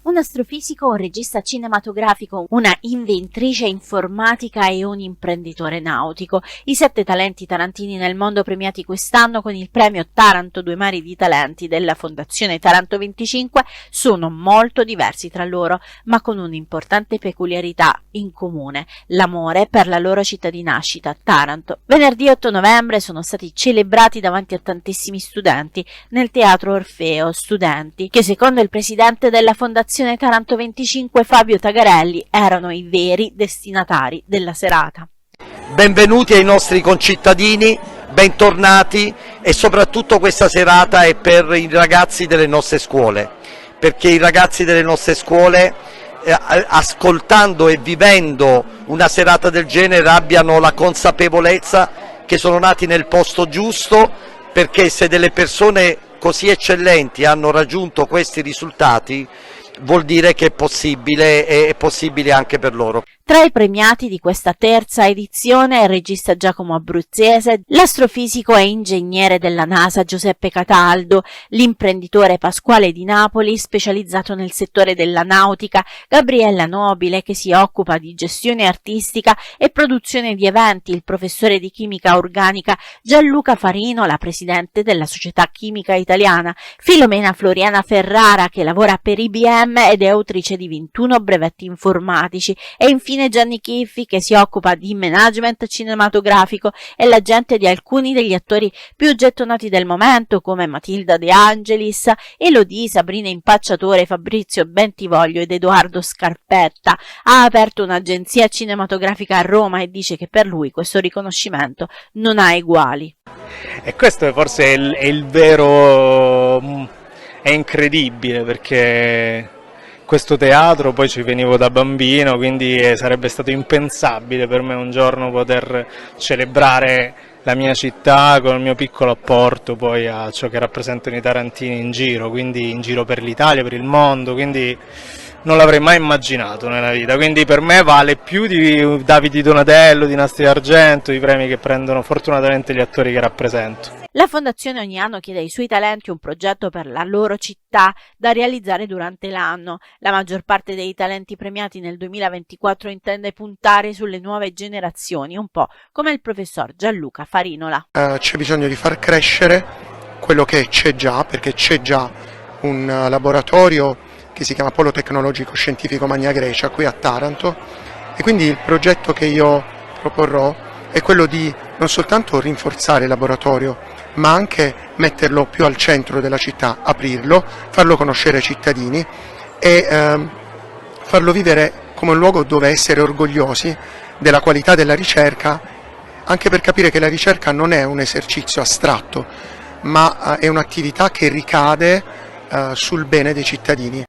un astrofisico, un regista cinematografico, una inventrice informatica e un imprenditore nautico. I 7 talenti tarantini nel mondo premiati quest'anno con il premio Taranto Due Mari di Talenti della Fondazione Taranto 25 sono molto diversi tra loro, ma con un'importante peculiarità in comune: l'amore per la loro città di nascita, Taranto. Venerdì 8 novembre sono stati celebrati davanti a tantissimi studenti nel Teatro Orfeo, studenti che secondo il presidente della Fondazione Taranto 25 Fabio Tagarelli erano i veri destinatari della serata. Benvenuti ai nostri concittadini, bentornati, e soprattutto questa serata è per i ragazzi delle nostre scuole, perché i ragazzi delle nostre scuole ascoltando e vivendo una serata del genere abbiano la consapevolezza che sono nati nel posto giusto, perché se delle persone così eccellenti hanno raggiunto questi risultati vuol dire che è possibile anche per loro. Tra i premiati di questa terza edizione il regista Giacomo Abruzzese, l'astrofisico e ingegnere della NASA Giuseppe Cataldo, l'imprenditore Pasquale Di Napoli, specializzato nel settore della nautica, Gabriella Nobile, che si occupa di gestione artistica e produzione di eventi, il professore di chimica organica Gianluca Farino, la presidente della Società Chimica Italiana, Filomena Floriana Ferrara, che lavora per IBM ed è autrice di 21 brevetti informatici, e infine Gianni Chiffi, che si occupa di management cinematografico e l'agente di alcuni degli attori più gettonati del momento come Matilda De Angelis, Elodie, Sabrina Impacciatore, Fabrizio Bentivoglio ed Edoardo Scarpetta. Ha aperto un'agenzia cinematografica a Roma e dice che per lui questo riconoscimento non ha eguali. E questo forse è il vero, è incredibile, perché questo teatro poi ci venivo da bambino, quindi sarebbe stato impensabile per me un giorno poter celebrare la mia città con il mio piccolo apporto poi a ciò che rappresentano i tarantini in giro, quindi in giro per l'Italia, per il mondo, quindi non l'avrei mai immaginato nella vita, quindi per me vale più di Davide Donatello, di Nastri d'Argento, i premi che prendono fortunatamente gli attori che rappresento. La fondazione ogni anno chiede ai suoi talenti un progetto per la loro città da realizzare durante l'anno. La maggior parte dei talenti premiati nel 2024 intende puntare sulle nuove generazioni, un po' come il professor Gianluca Farinola. C'è bisogno di far crescere quello che c'è già, perché c'è già un laboratorio che si chiama Polo Tecnologico Scientifico Magna Grecia qui a Taranto, e quindi il progetto che io proporrò è quello di non soltanto rinforzare il laboratorio, ma anche metterlo più al centro della città, aprirlo, farlo conoscere ai cittadini e farlo vivere come un luogo dove essere orgogliosi della qualità della ricerca, anche per capire che la ricerca non è un esercizio astratto, ma è un'attività che ricade sul bene dei cittadini.